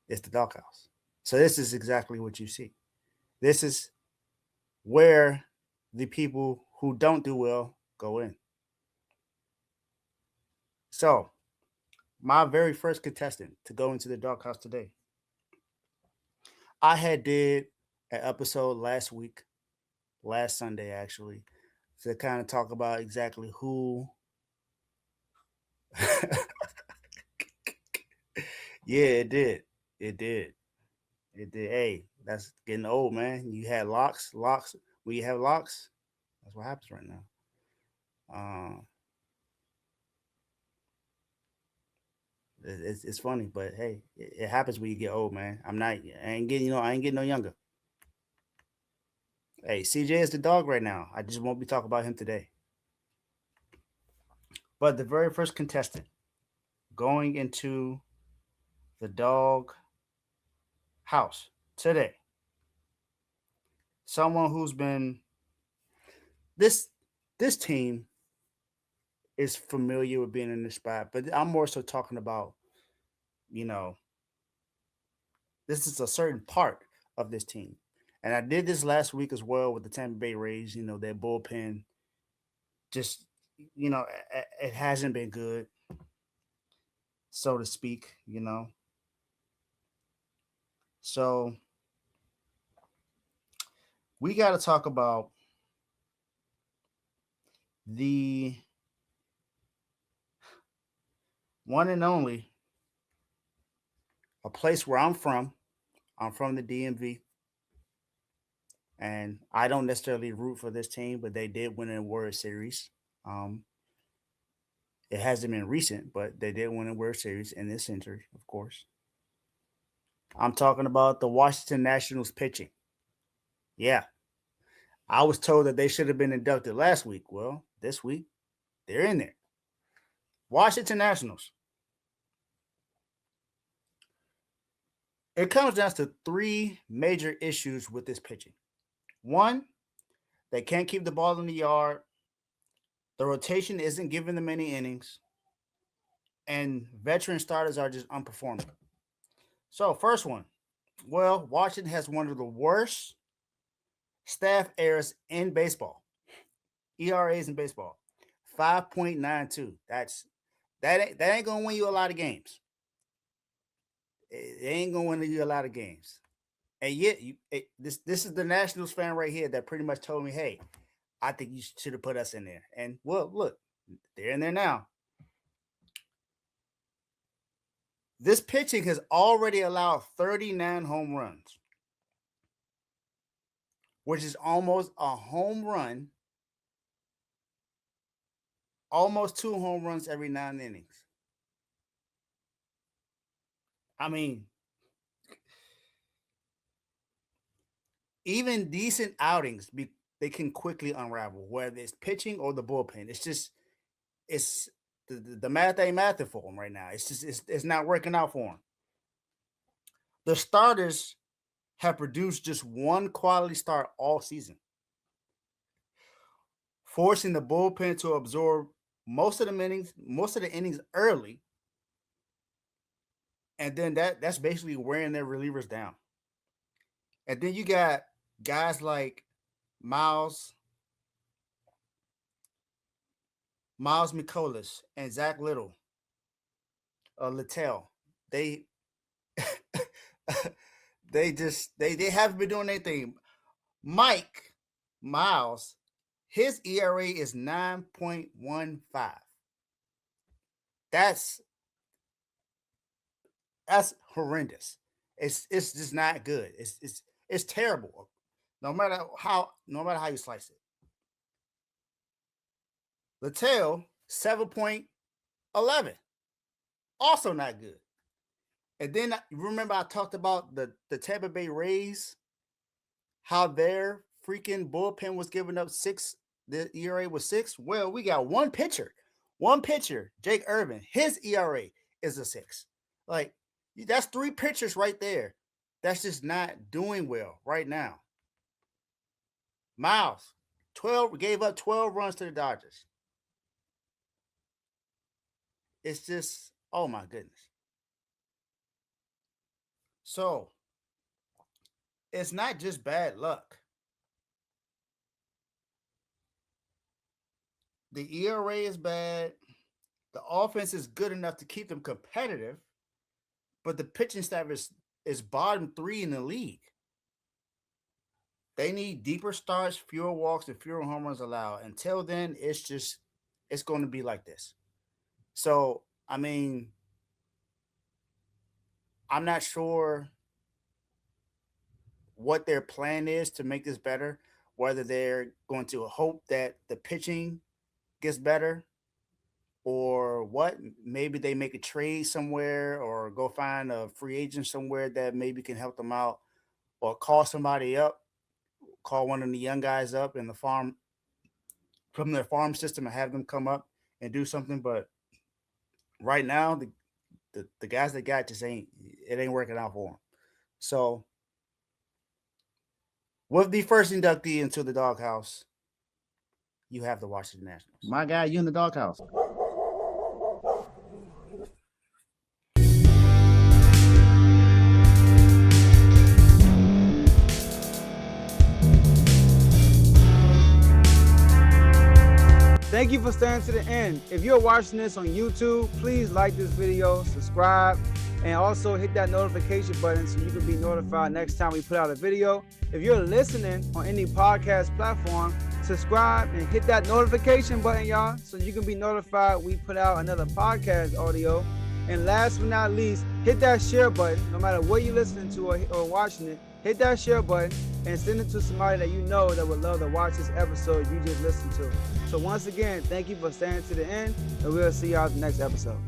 It's the Dawg House. So this is exactly what you see. This is where the people who don't do well go in. So my very first contestant to go into the Dawg House today, I had did an episode last week, last Sunday actually, to kind of talk about exactly who. Yeah, it did. It did. It did. Hey, that's getting old, man. You had locks. When you have locks, that's what happens right now. Um, it's funny, but hey, it happens when you get old, man. I ain't getting, I ain't getting no younger. Hey, CJ is the dog right now. I just won't be talking about him today. But the very first contestant going into the Dawg House today, someone who's been this this team is familiar with being in this spot, but I'm more so talking about, you know, this is a certain part of this team. And I did this last week as well with the Tampa Bay Rays. Their bullpen just, it hasn't been good, so to speak. So we got to talk about the one and only, a place where I'm from. I'm from the DMV, and I don't necessarily root for this team, but they did win a World Series. Um, it hasn't been recent, but they did win a World Series in this century, of course. I'm talking about the Washington Nationals pitching. Yeah, I was told that they should have been inducted last week. Well, this week, they're in there. Washington Nationals. It comes down to three major issues with this pitching. One, they can't keep the ball in the yard. The rotation isn't giving them many innings. And veteran starters are just unperforming. So, first one. Well, Washington has one of the worst staff errors in baseball. ERAs in baseball. 5.92. That ain't gonna win you a lot of games. It ain't gonna win you a lot of games. And yet, this is the Nationals fan right here that pretty much told me, "Hey, I think you should have put us in there." And well, look, they're in there now. This pitching has already allowed 39 home runs, which is almost a home run, almost two home runs every 9 innings. I mean, even decent outings, they can quickly unravel, whether it's pitching or the bullpen. It's the math ain't mathing for them right now. It's not working out for them. The starters have produced just one quality start all season, forcing the bullpen to absorb most of the innings early, and then that's basically wearing their relievers down. And then you got guys like Miles, Miles Mikolas, and Zach Little, Littell. They they haven't been doing anything. Mike Miles, his ERA is 9.15. That's that's horrendous. It's just not good. It's terrible. No matter how you slice it. Littell 7.11, also not good. And then remember I talked about the Tampa Bay Rays, how their freaking bullpen was giving up six. The ERA was 6. Well, we got one pitcher, Jake Irvin. His ERA is a 6. Like that's three pitchers right there. That's just not doing well right now. Miles, 12 gave up 12 runs to the Dodgers. It's just, oh my goodness. So it's not just bad luck. The ERA is bad. The offense is good enough to keep them competitive, but the pitching staff is bottom three in the league. They need deeper starts, fewer walks, and fewer home runs allowed. Until then, it's going to be like this. So I mean, I'm not sure what their plan is to make this better. Whether they're going to hope that the pitching gets better or what. Maybe they make a trade somewhere or go find a free agent somewhere that maybe can help them out or call somebody up, call one of the young guys up in the farm from their farm system and have them come up and do something. But right now, the guys they got just ain't working out for them. So with the first inductee into the Dawg House, you have the Washington Nationals. My guy, you in the Dawg House. Thank you for staying to the end. If you're watching this on YouTube, please like this video, subscribe, and also hit that notification button so you can be notified next time we put out a video. If you're listening on any podcast platform, subscribe and hit that notification button, y'all, so you can be notified we put out another podcast audio. And last but not least, hit that share button. No matter what you're listening to or watching it, hit that share button and send it to somebody that you know that would love to watch this episode you just listened to. So once again, thank you for staying to the end, and we'll see y'all in the next episode.